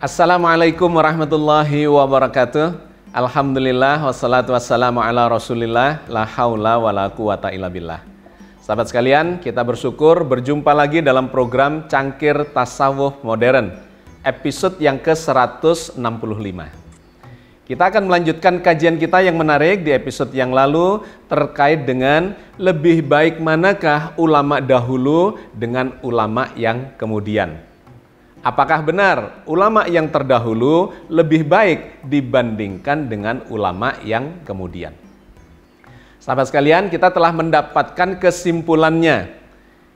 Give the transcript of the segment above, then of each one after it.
Assalamualaikum warahmatullahi wabarakatuh. Alhamdulillah wassalatu wassalamu ala rasulillah. La haula wa la quwata illa billah. Sahabat sekalian, kita bersyukur berjumpa lagi dalam program Cangkir Tasawuf Modern, episode yang ke-165. Kita akan melanjutkan kajian kita yang menarik di episode yang lalu terkait dengan lebih baik manakah ulama dahulu dengan ulama yang kemudian. Apakah benar ulama yang terdahulu lebih baik dibandingkan dengan ulama yang kemudian? Sahabat sekalian, kita telah mendapatkan kesimpulannya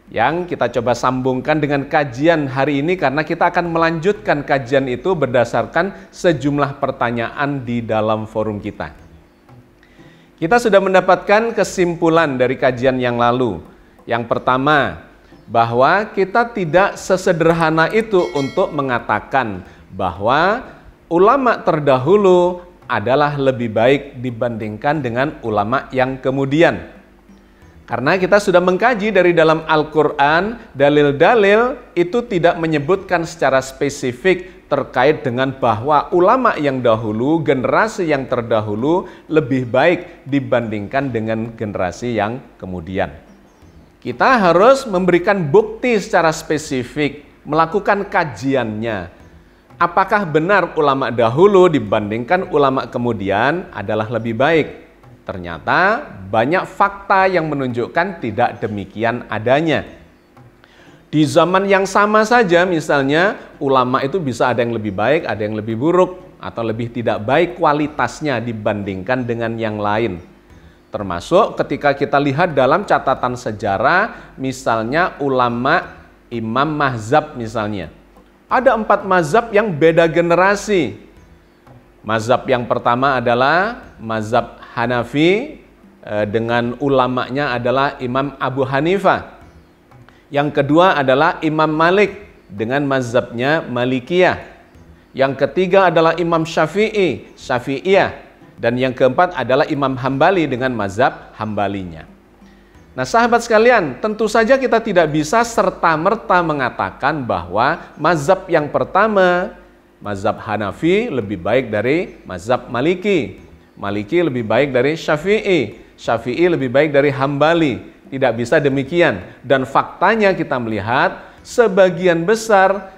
yang kita coba sambungkan dengan kajian hari ini karena kita akan melanjutkan kajian itu berdasarkan sejumlah pertanyaan di dalam forum kita. Kita sudah mendapatkan kesimpulan dari kajian yang lalu. Yang pertama, bahwa kita tidak sesederhana itu untuk mengatakan bahwa ulama terdahulu adalah lebih baik dibandingkan dengan ulama yang kemudian. Karena kita sudah mengkaji dari dalam Al-Quran, dalil-dalil itu tidak menyebutkan secara spesifik terkait dengan bahwa ulama yang dahulu, generasi yang terdahulu lebih baik dibandingkan dengan generasi yang kemudian. Kita harus memberikan bukti secara spesifik, melakukan kajiannya. Apakah benar ulama dahulu dibandingkan ulama kemudian adalah lebih baik? Ternyata banyak fakta yang menunjukkan tidak demikian adanya. Di zaman yang sama saja misalnya, ulama itu bisa ada yang lebih baik, ada yang lebih buruk, atau lebih tidak baik kualitasnya dibandingkan dengan yang lain. Termasuk ketika kita lihat dalam catatan sejarah, misalnya ulama imam mazhab misalnya. Ada 4 mazhab yang beda generasi. Mazhab yang pertama adalah mazhab Hanafi, dengan ulamanya adalah Imam Abu Hanifah. Yang kedua adalah Imam Malik dengan mazhabnya Malikiyah. Yang ketiga adalah Imam Syafi'i, Syafi'iyah. Dan yang keempat adalah Imam Hambali dengan mazhab Hambalinya. Nah sahabat sekalian, tentu saja kita tidak bisa serta-merta mengatakan bahwa mazhab yang pertama, mazhab Hanafi lebih baik dari mazhab Maliki. Maliki lebih baik dari Syafi'i. Syafi'i lebih baik dari Hambali. Tidak bisa demikian. Dan faktanya kita melihat sebagian besar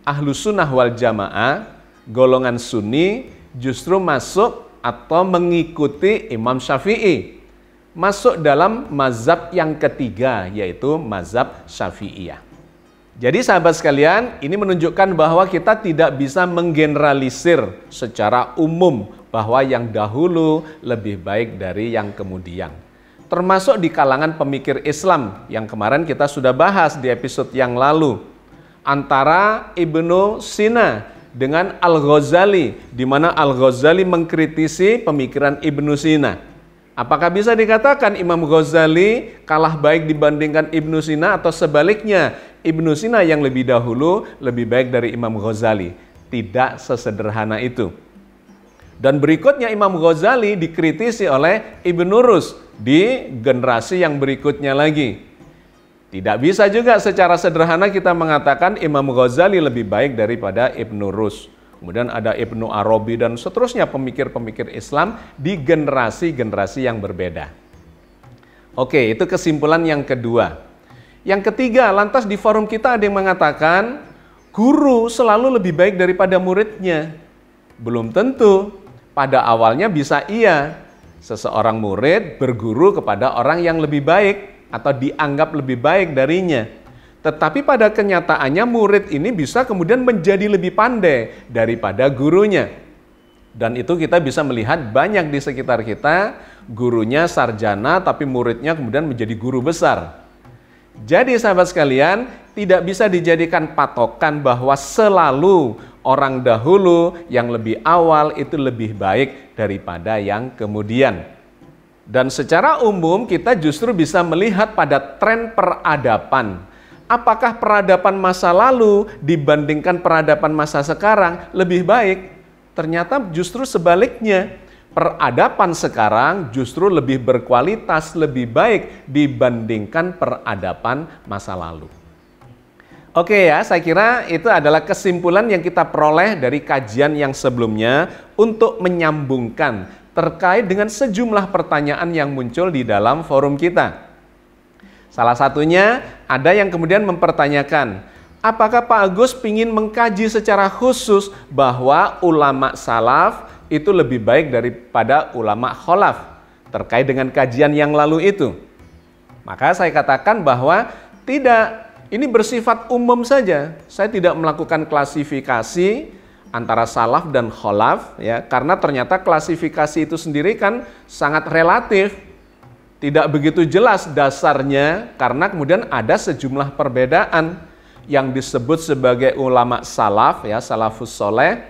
Ahlus Sunnah wal Jamaah, golongan Sunni justru masuk atau mengikuti Imam Syafi'i, masuk dalam mazhab yang ketiga, yaitu mazhab Syafi'iyah. Jadi sahabat sekalian, ini menunjukkan bahwa kita tidak bisa menggeneralisir secara umum bahwa yang dahulu lebih baik dari yang kemudian. Termasuk di kalangan pemikir Islam yang kemarin kita sudah bahas di episode yang lalu. Antara Ibnu Sina dengan Al-Ghazali, di mana Al-Ghazali mengkritisi pemikiran Ibnu Sina. Apakah bisa dikatakan Imam Ghazali kalah baik dibandingkan Ibnu Sina atau sebaliknya Ibnu Sina yang lebih dahulu lebih baik dari Imam Ghazali? Tidak sesederhana itu. Dan berikutnya Imam Ghazali dikritisi oleh Ibnu Rus di generasi yang berikutnya lagi. Tidak bisa juga secara sederhana kita mengatakan Imam Ghazali lebih baik daripada Ibnu Rus. Kemudian ada Ibnu Arabi dan seterusnya pemikir-pemikir Islam di generasi-generasi yang berbeda. Oke, itu kesimpulan yang kedua. Yang ketiga, lantas di forum kita ada yang mengatakan guru selalu lebih baik daripada muridnya. Belum tentu. Pada awalnya bisa iya. Seseorang murid berguru kepada orang yang lebih baik atau dianggap lebih baik darinya. Tetapi pada kenyataannya murid ini bisa kemudian menjadi lebih pandai daripada gurunya. Dan itu kita bisa melihat banyak di sekitar kita, gurunya sarjana tapi muridnya kemudian menjadi guru besar. Jadi sahabat sekalian, tidak bisa dijadikan patokan bahwa selalu orang dahulu yang lebih awal itu lebih baik daripada yang kemudian. Dan secara umum kita justru bisa melihat pada tren peradaban. Apakah peradaban masa lalu dibandingkan peradaban masa sekarang lebih baik? Ternyata justru sebaliknya. Peradaban sekarang justru lebih berkualitas, lebih baik dibandingkan peradaban masa lalu. Oke ya, saya kira itu adalah kesimpulan yang kita peroleh dari kajian yang sebelumnya untuk menyambungkan terkait dengan sejumlah pertanyaan yang muncul di dalam forum kita. Salah satunya ada yang kemudian mempertanyakan, apakah Pak Agus ingin mengkaji secara khusus bahwa ulama salaf itu lebih baik daripada ulama kholaf terkait dengan kajian yang lalu itu? Maka saya katakan bahwa tidak, ini bersifat umum saja. Saya tidak melakukan klasifikasi antara salaf dan kholaf ya, karena ternyata klasifikasi itu sendiri kan sangat relatif. Tidak begitu jelas dasarnya karena kemudian ada sejumlah perbedaan. Yang disebut sebagai ulama salaf ya, salafus soleh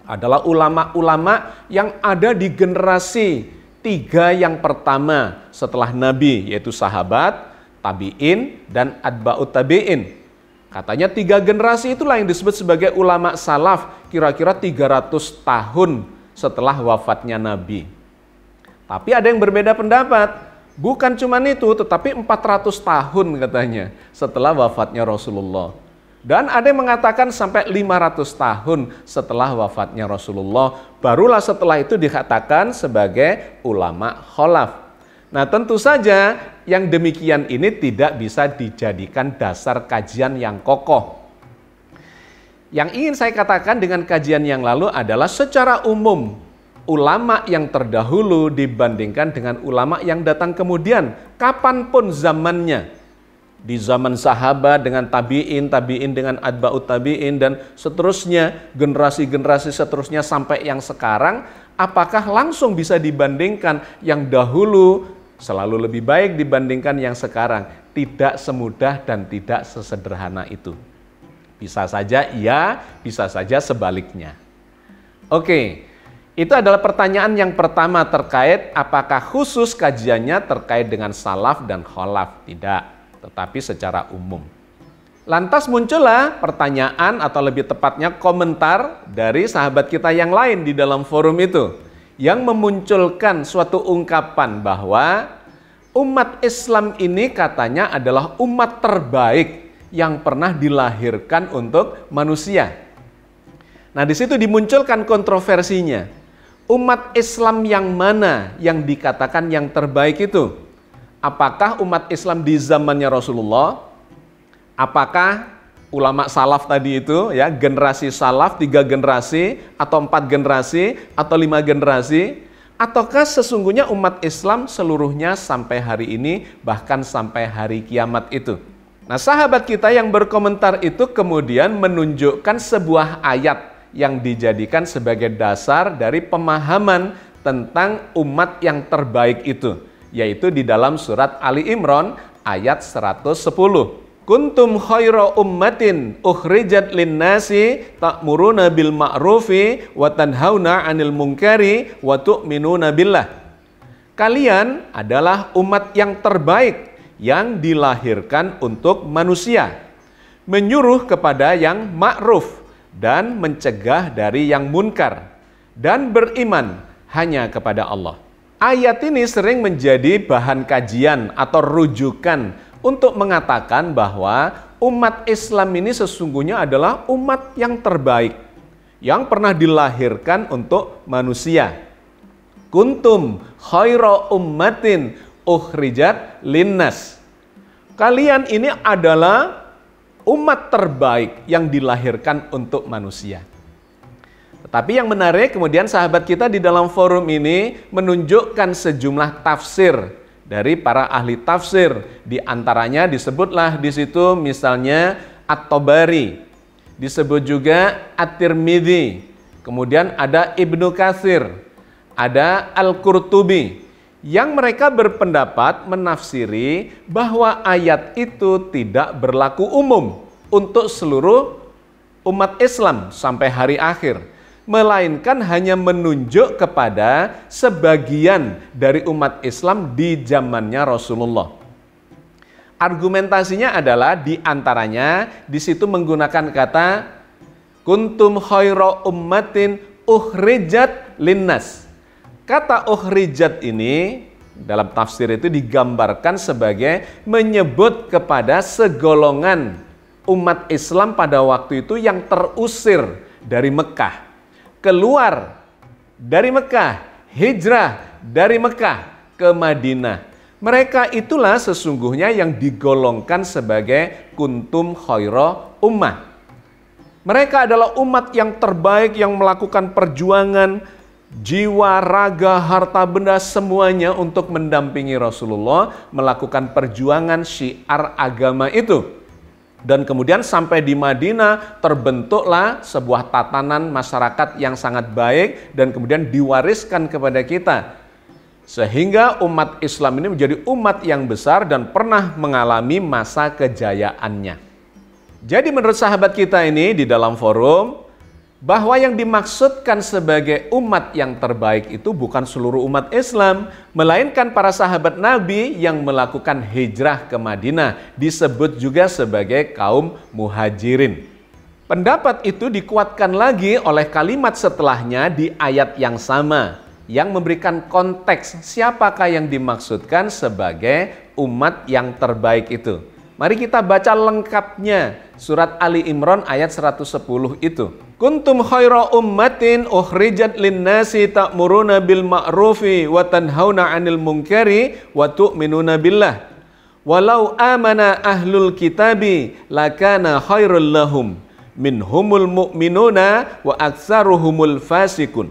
adalah ulama-ulama yang ada di generasi 3 yang pertama setelah Nabi, yaitu sahabat, tabi'in, dan atba'ut tabi'in. Katanya 3 generasi itulah yang disebut sebagai ulama salaf, kira-kira 300 tahun setelah wafatnya Nabi. Tapi ada yang berbeda pendapat. Bukan cuma itu, tetapi 400 tahun katanya setelah wafatnya Rasulullah. Dan ada yang mengatakan sampai 500 tahun setelah wafatnya Rasulullah. Barulah setelah itu dikatakan sebagai ulama kholaf. Nah tentu saja yang demikian ini tidak bisa dijadikan dasar kajian yang kokoh. Yang ingin saya katakan dengan kajian yang lalu adalah secara umum, ulama yang terdahulu dibandingkan dengan ulama yang datang kemudian, kapanpun zamannya, di zaman sahabat dengan tabi'in, tabi'in dengan atba'ut tabi'in, dan seterusnya, generasi-generasi seterusnya sampai yang sekarang, apakah langsung bisa dibandingkan yang dahulu selalu lebih baik dibandingkan yang sekarang? Tidak semudah dan tidak sesederhana itu. Bisa saja iya, bisa saja sebaliknya. Oke. Itu adalah pertanyaan yang pertama terkait apakah khusus kajiannya terkait dengan salaf dan kholaf. Tidak, tetapi secara umum. Lantas muncullah pertanyaan atau lebih tepatnya komentar dari sahabat kita yang lain di dalam forum itu, yang memunculkan suatu ungkapan bahwa umat Islam ini katanya adalah umat terbaik yang pernah dilahirkan untuk manusia. Nah di situ dimunculkan kontroversinya. Umat Islam yang mana yang dikatakan yang terbaik itu? Apakah umat Islam di zamannya Rasulullah? Apakah ulama salaf tadi itu ya, generasi salaf 3 generasi atau 4 generasi atau 5 generasi? Ataukah sesungguhnya umat Islam seluruhnya sampai hari ini bahkan sampai hari kiamat itu? Nah, sahabat kita yang berkomentar itu kemudian menunjukkan sebuah ayat yang dijadikan sebagai dasar dari pemahaman tentang umat yang terbaik itu, yaitu di dalam surat Ali Imran ayat 110. Kuntum khaira ummatin ukhrijat linnasi ta'muruna bil ma'rufi wa tanhauna 'anil munkari wa tu'minuna billah. Kalian adalah umat yang terbaik yang dilahirkan untuk manusia, menyuruh kepada yang ma'ruf dan mencegah dari yang munkar, dan beriman hanya kepada Allah. Ayat ini sering menjadi bahan kajian atau rujukan untuk mengatakan bahwa umat Islam ini sesungguhnya adalah umat yang terbaik, yang pernah dilahirkan untuk manusia. Kuntum khaira ummatin ukhrijat linnas. Kalian ini adalah umat terbaik yang dilahirkan untuk manusia. Tetapi yang menarik kemudian sahabat kita di dalam forum ini menunjukkan sejumlah tafsir dari para ahli tafsir. Di antaranya disebutlah di situ misalnya At-Tabari, disebut juga At-Tirmidzi, kemudian ada Ibnu Katsir, ada Al-Qurtubi, yang mereka berpendapat menafsiri bahwa ayat itu tidak berlaku umum untuk seluruh umat Islam sampai hari akhir, melainkan hanya menunjuk kepada sebagian dari umat Islam di zamannya Rasulullah. Argumentasinya adalah di antaranya di situ menggunakan kata kuntum khaira ummatin ukhrijat linnas. Kata ukhrijat ini dalam tafsir itu digambarkan sebagai menyebut kepada segolongan umat Islam pada waktu itu yang terusir dari Mekah, keluar dari Mekah, hijrah dari Mekah ke Madinah. Mereka itulah sesungguhnya yang digolongkan sebagai kuntum khaira ummah. Mereka adalah umat yang terbaik yang melakukan perjuangan jiwa, raga, harta benda semuanya untuk mendampingi Rasulullah melakukan perjuangan syiar agama itu. Dan kemudian sampai di Madinah terbentuklah sebuah tatanan masyarakat yang sangat baik dan kemudian diwariskan kepada kita. Sehingga umat Islam ini menjadi umat yang besar dan pernah mengalami masa kejayaannya. Jadi menurut sahabat kita ini di dalam forum, bahwa yang dimaksudkan sebagai umat yang terbaik itu bukan seluruh umat Islam, melainkan para sahabat Nabi yang melakukan hijrah ke Madinah, disebut juga sebagai kaum muhajirin. Pendapat itu dikuatkan lagi oleh kalimat setelahnya di ayat yang sama, yang memberikan konteks siapakah yang dimaksudkan sebagai umat yang terbaik itu. Mari kita baca lengkapnya surat Ali Imran ayat 110 itu. Kuntum khaira ummatin ukhrijat linnasi ta'muruna bil ma'rufi wa tanhauna 'anil munkari wa tu'minuna billah. Walau amana ahlul kitabi lakana khairul lahum minhumul mu'minuna wa aktsaruhumul fasikun.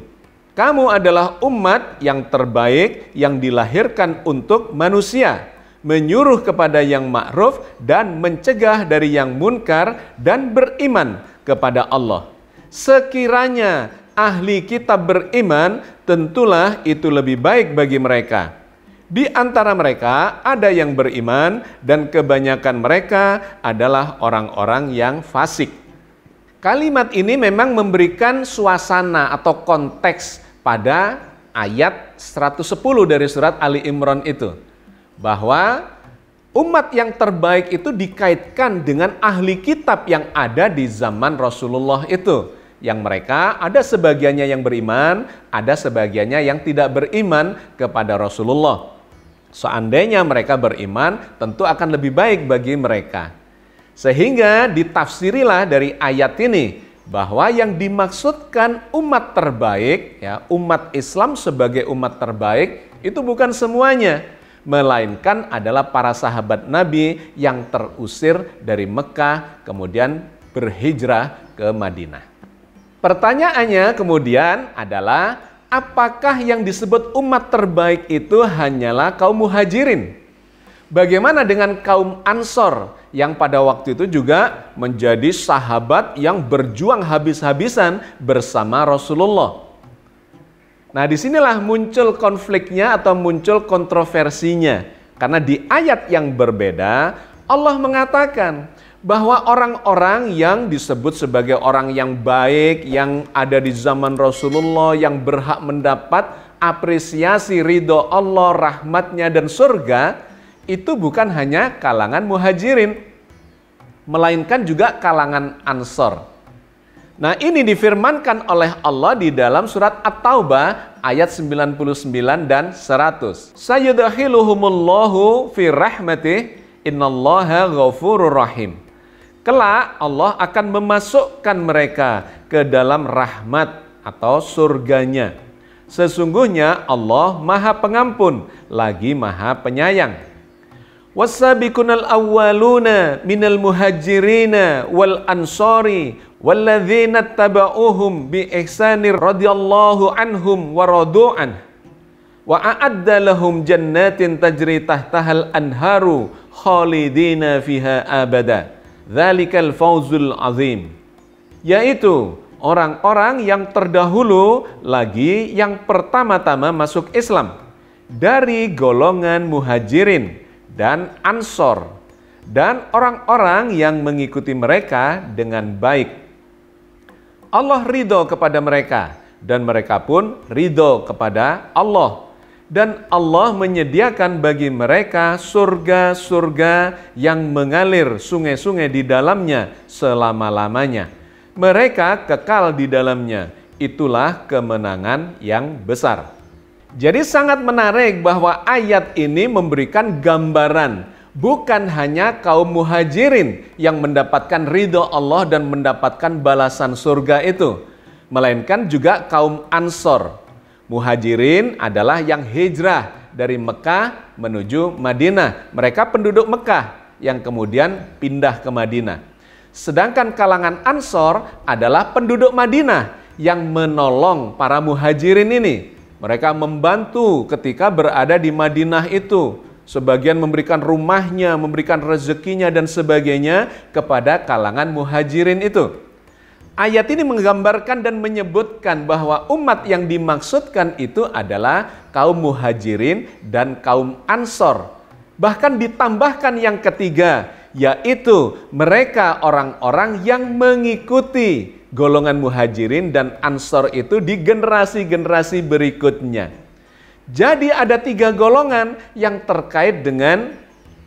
Kamu adalah umat yang terbaik yang dilahirkan untuk manusia, menyuruh kepada yang ma'ruf dan mencegah dari yang munkar dan beriman kepada Allah. Sekiranya ahli kitab beriman, tentulah itu lebih baik bagi mereka. Di antara mereka ada yang beriman dan kebanyakan mereka adalah orang-orang yang fasik. Kalimat ini memang memberikan suasana atau konteks pada ayat 110 dari surat Ali Imran itu. Bahwa umat yang terbaik itu dikaitkan dengan ahli kitab yang ada di zaman Rasulullah itu. Yang mereka ada sebagiannya yang beriman, ada sebagiannya yang tidak beriman kepada Rasulullah. Seandainya mereka beriman, tentu akan lebih baik bagi mereka. Sehingga ditafsirilah dari ayat ini bahwa yang dimaksudkan umat terbaik, ya, umat Islam sebagai umat terbaik itu bukan semuanya, melainkan adalah para sahabat Nabi yang terusir dari Mekah kemudian berhijrah ke Madinah. Pertanyaannya kemudian adalah, apakah yang disebut umat terbaik itu hanyalah kaum muhajirin? Bagaimana dengan kaum Ansor yang pada waktu itu juga menjadi sahabat yang berjuang habis-habisan bersama Rasulullah? Nah, disinilah muncul konfliknya atau muncul kontroversinya. Karena di ayat yang berbeda, Allah mengatakan bahwa orang-orang yang disebut sebagai orang yang baik, yang ada di zaman Rasulullah, yang berhak mendapat apresiasi ridho Allah, rahmatnya dan surga, itu bukan hanya kalangan muhajirin, melainkan juga kalangan Ansor. Nah, ini difirmankan oleh Allah di dalam surat At-Taubah ayat 99 dan 100. Sayudakhiluhumullahu fi rahmatih innallaha ghafurur rahim. Kelak Allah akan memasukkan mereka ke dalam rahmat atau surganya. Sesungguhnya Allah Maha Pengampun lagi Maha Penyayang. Wassabiqunal awwaluna minal muhajirina wal ansari walladzina tabauhum bi ihsanir radhiyallahu anhum wa radu'an wa a'adda lahum jannatin tajri tahtahal anharu khalidina fiha abada dzalikal fawzul azim. Yaitu orang-orang yang terdahulu lagi yang pertama-tama masuk Islam dari golongan muhajirin dan Ansor, dan orang-orang yang mengikuti mereka dengan baik. Allah ridho kepada mereka, dan mereka pun ridho kepada Allah. Dan Allah menyediakan bagi mereka surga-surga yang mengalir sungai-sungai di dalamnya selama-lamanya. Mereka kekal di dalamnya. Itulah kemenangan yang besar. Jadi sangat menarik bahwa ayat ini memberikan gambaran bukan hanya kaum muhajirin yang mendapatkan ridho Allah dan mendapatkan balasan surga itu, melainkan juga kaum Ansor. Muhajirin adalah yang hijrah dari Mekah menuju Madinah. Mereka penduduk Mekah yang kemudian pindah ke Madinah. Sedangkan kalangan Ansor adalah penduduk Madinah yang menolong para muhajirin ini. Mereka membantu ketika berada di Madinah itu. Sebagian memberikan rumahnya, memberikan rezekinya dan sebagainya kepada kalangan muhajirin itu. Ayat ini menggambarkan dan menyebutkan bahwa umat yang dimaksudkan itu adalah kaum muhajirin dan kaum Ansor. Bahkan ditambahkan yang ketiga, yaitu mereka orang-orang yang mengikuti golongan muhajirin dan Ansor itu di generasi-generasi berikutnya. Jadi ada 3 golongan yang terkait dengan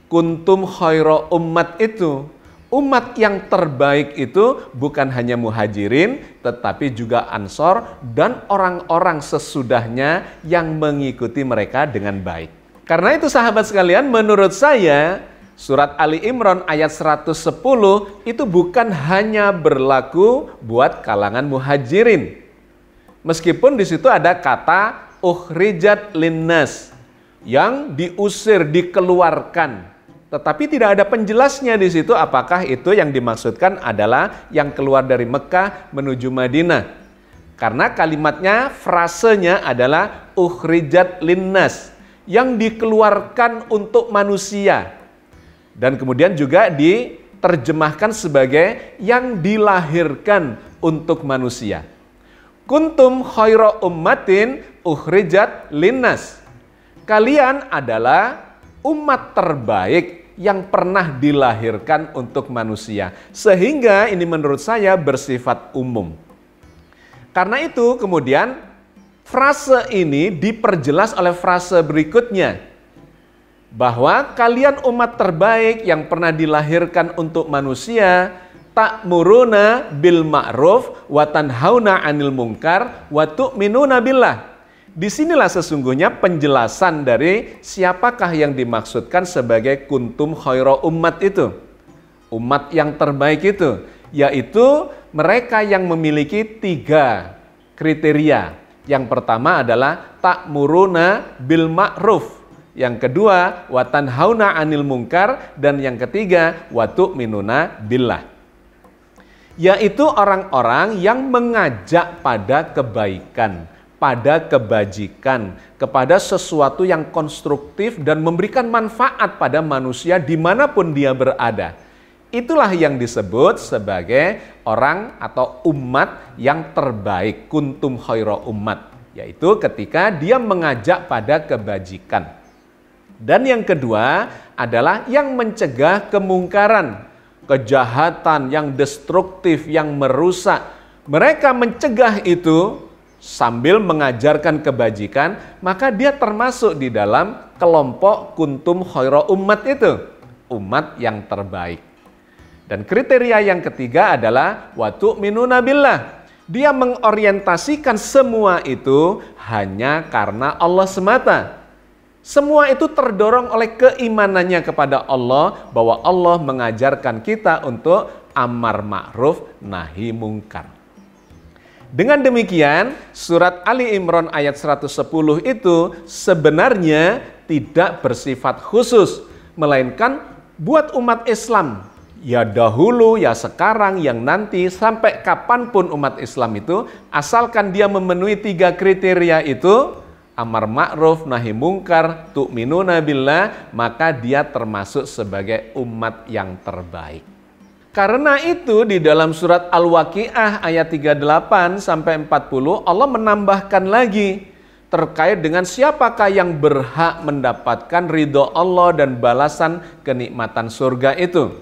kuntum khaira ummat itu. Umat yang terbaik itu bukan hanya muhajirin, tetapi juga Ansor dan orang-orang sesudahnya yang mengikuti mereka dengan baik. Karena itu sahabat sekalian, menurut saya surat Ali Imran ayat 110 itu bukan hanya berlaku buat kalangan muhajirin. Meskipun di situ ada kata ukhrijat linnas, yang diusir, dikeluarkan. Tetapi tidak ada penjelasnya di situ apakah itu yang dimaksudkan adalah yang keluar dari Mekah menuju Madinah. Karena kalimatnya, frasenya adalah ukhrijat linnas, yang dikeluarkan untuk manusia. Dan kemudian juga diterjemahkan sebagai yang dilahirkan untuk manusia. Kuntum khaira ummatin ukhrijat linnas. Kalian adalah umat terbaik yang pernah dilahirkan untuk manusia. Sehingga ini menurut saya bersifat umum. Karena itu kemudian frase ini diperjelas oleh frase berikutnya. Bahwa kalian umat terbaik yang pernah dilahirkan untuk manusia, ta'muruna bil ma'ruf wa tanhauna 'anil munkar wa tu'minuna billah. Disinilah sesungguhnya penjelasan dari siapakah yang dimaksudkan sebagai kuntum khaira ummat itu. Umat yang terbaik itu, yaitu mereka yang memiliki 3 kriteria. Yang pertama adalah ta'muruna bil ma'ruf. Yang kedua, wa tanhauna 'anil munkar, dan yang ketiga, wa tu'minuna billah. Yaitu orang-orang yang mengajak pada kebaikan, pada kebajikan, kepada sesuatu yang konstruktif dan memberikan manfaat pada manusia dimanapun dia berada. Itulah yang disebut sebagai orang atau umat yang terbaik, kuntum khaira ummat. Yaitu ketika dia mengajak pada kebajikan. Dan yang kedua adalah yang mencegah kemungkaran, kejahatan yang destruktif, yang merusak. Mereka mencegah itu sambil mengajarkan kebajikan, maka dia termasuk di dalam kelompok kuntum khaira ummat itu, umat yang terbaik. Dan kriteria yang ketiga adalah wa tu'minuna billah. Dia mengorientasikan semua itu hanya karena Allah semata. Semua itu terdorong oleh keimanannya kepada Allah, bahwa Allah mengajarkan kita untuk amar ma'ruf nahi mungkar. Dengan demikian, surat Ali Imran ayat 110 itu sebenarnya tidak bersifat khusus, melainkan buat umat Islam. Ya dahulu, ya sekarang, yang nanti, sampai kapanpun umat Islam itu, asalkan dia memenuhi 3 kriteria itu, amar ma'ruf, nahi mungkar, tu'minuna billah, maka dia termasuk sebagai umat yang terbaik. Karena itu di dalam surat Al-Waqiah ayat 38 sampai 40 Allah menambahkan lagi terkait dengan siapakah yang berhak mendapatkan ridho Allah dan balasan kenikmatan surga itu.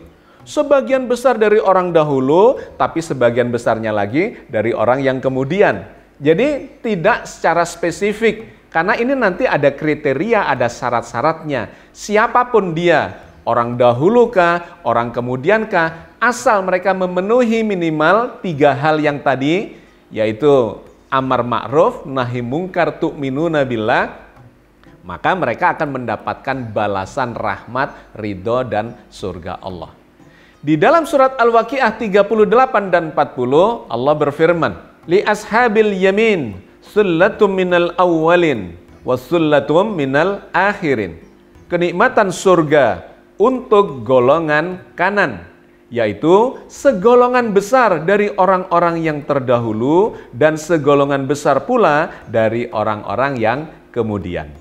Sebagian besar dari orang dahulu, tapi sebagian besarnya lagi dari orang yang kemudian. Jadi tidak secara spesifik. Karena ini nanti ada kriteria, ada syarat-syaratnya. Siapapun dia, orang dahulu kah, orang kemudian kah, asal mereka memenuhi minimal 3 hal yang tadi, yaitu amar ma'ruf, nahi mungkar, tu'minuna billah, Maka mereka akan mendapatkan balasan rahmat, ridho, dan surga Allah. Di dalam surat Al-Waqiah 38 dan 40, Allah berfirman, Li ashabil yamin, sullatum minal awwalin, wa sullatum minal akhirin. Kenikmatan surga untuk golongan kanan, yaitu segolongan besar dari orang-orang yang terdahulu dan segolongan besar pula dari orang-orang yang kemudian.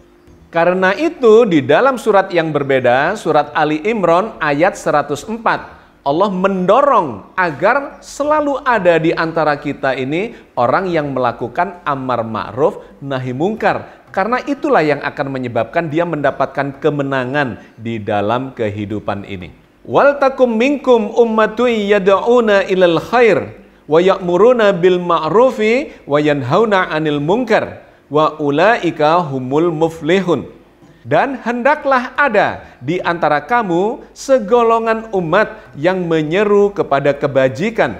Karena itu di dalam surat yang berbeda, surat Ali Imran ayat 104, Allah mendorong agar selalu ada di antara kita ini orang yang melakukan amar ma'ruf nahi mungkar. Karena itulah yang akan menyebabkan dia mendapatkan kemenangan di dalam kehidupan ini. Wal takum minkum ummatun yad'una ilal khair wa ya'muruna bil ma'rufi wa yanhauna 'anil munkar wa ulaika humul muflihun. Dan hendaklah ada di antara kamu segolongan umat yang menyeru kepada kebajikan,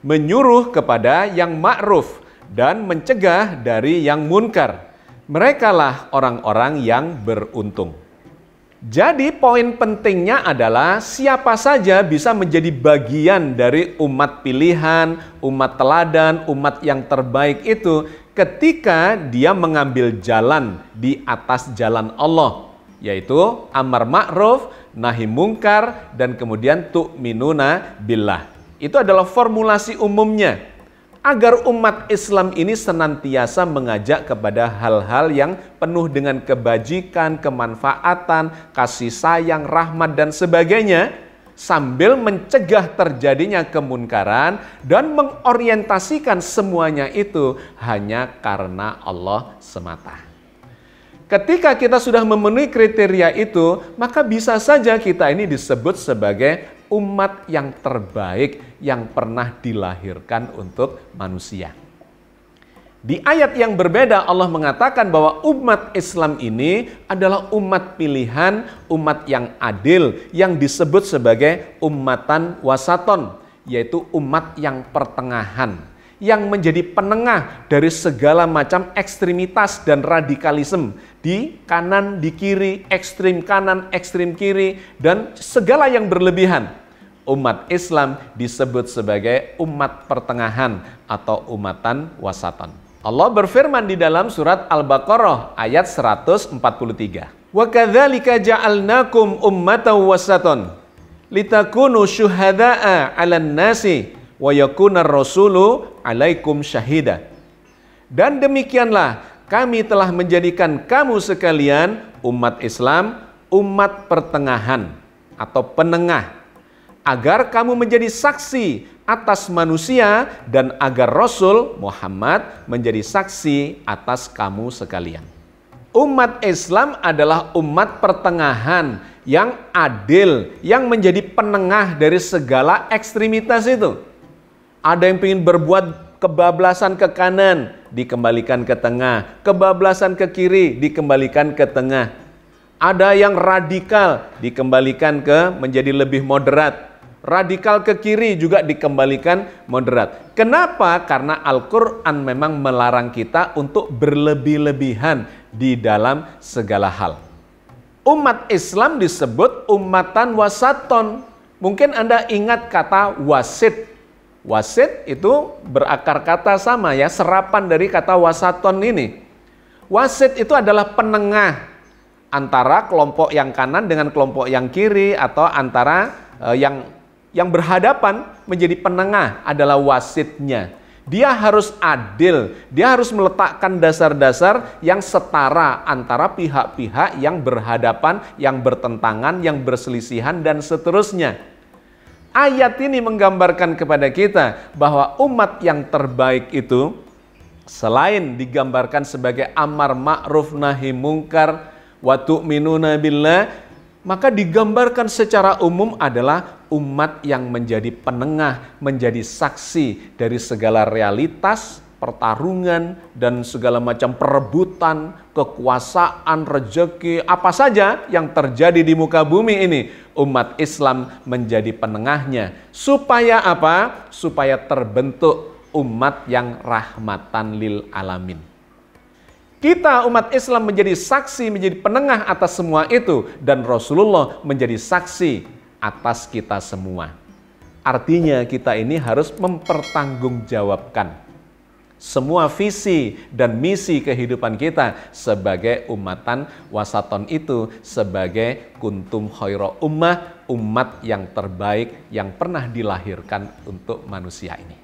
menyuruh kepada yang ma'ruf dan mencegah dari yang munkar. Merekalah orang-orang yang beruntung. Jadi poin pentingnya adalah siapa saja bisa menjadi bagian dari umat pilihan, umat teladan, umat yang terbaik itu ketika dia mengambil jalan di atas jalan Allah, yaitu amar ma'ruf, nahi mungkar, dan kemudian tu'minuna billah. Itu adalah formulasi umumnya. Agar umat Islam ini senantiasa mengajak kepada hal-hal yang penuh dengan kebajikan, kemanfaatan, kasih sayang, rahmat, dan sebagainya, sambil mencegah terjadinya kemunkaran dan mengorientasikan semuanya itu hanya karena Allah semata. Ketika kita sudah memenuhi kriteria itu, maka bisa saja kita ini disebut sebagai umat yang terbaik yang pernah dilahirkan untuk manusia. Di ayat yang berbeda Allah mengatakan bahwa umat Islam ini adalah umat pilihan, umat yang adil, yang disebut sebagai ummatan wasaton, yaitu umat yang pertengahan, yang menjadi penengah dari segala macam ekstremitas dan radikalisme di kanan, di kiri, ekstrim kanan, ekstrim kiri, dan segala yang berlebihan. Umat Islam disebut sebagai umat pertengahan atau umatan wasatan. Allah berfirman di dalam surat Al-Baqarah ayat 143. Wa kadzalika ja'alnakum ummatan wasatan litakunu syuhada'a 'alan nasi wa yakunar rasulu 'alaikum syahida. Dan demikianlah kami telah menjadikan kamu sekalian umat Islam, umat pertengahan atau penengah, agar kamu menjadi saksi atas manusia dan agar Rasul Muhammad menjadi saksi atas kamu sekalian. Umat Islam adalah umat pertengahan yang adil, yang menjadi penengah dari segala ekstremitas itu. Ada yang ingin berbuat kebablasan ke kanan, dikembalikan ke tengah. Kebablasan ke kiri, dikembalikan ke tengah. Ada yang radikal, dikembalikan ke menjadi lebih moderat. Radikal ke kiri juga dikembalikan moderat. Kenapa? Karena Al-Quran memang melarang kita untuk berlebih-lebihan di dalam segala hal. Umat Islam disebut umatan wasaton. Mungkin Anda ingat kata wasit. Wasit itu berakar kata sama ya, serapan dari kata wasaton ini. Wasit itu adalah penengah antara kelompok yang kanan dengan kelompok yang kiri, atau antara yang berhadapan menjadi penengah adalah wasitnya. Dia harus adil, dia harus meletakkan dasar-dasar yang setara antara pihak-pihak yang berhadapan, yang bertentangan, yang berselisihan, dan seterusnya. Ayat ini menggambarkan kepada kita bahwa umat yang terbaik itu, selain digambarkan sebagai amar ma'ruf nahi mungkar wa tu'minuna billah, maka digambarkan secara umum adalah umat yang menjadi penengah, menjadi saksi dari segala realitas, pertarungan, dan segala macam perebutan, kekuasaan, rezeki, apa saja yang terjadi di muka bumi ini. Umat Islam menjadi penengahnya. Supaya apa? Supaya terbentuk umat yang rahmatan lil alamin. Kita umat Islam menjadi saksi, menjadi penengah atas semua itu, dan Rasulullah menjadi saksi atas kita semua. Artinya kita ini harus mempertanggungjawabkan semua visi dan misi kehidupan kita sebagai umatan wasaton itu, sebagai kuntum khaira ummah, umat yang terbaik yang pernah dilahirkan untuk manusia ini.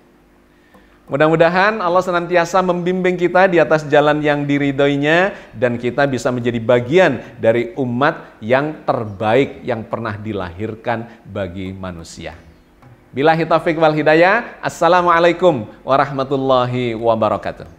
Mudah-mudahan Allah senantiasa membimbing kita di atas jalan yang diridhoinya dan kita bisa menjadi bagian dari umat yang terbaik yang pernah dilahirkan bagi manusia. Billahi taufiq wal hidayah. Assalamualaikum warahmatullahi wabarakatuh.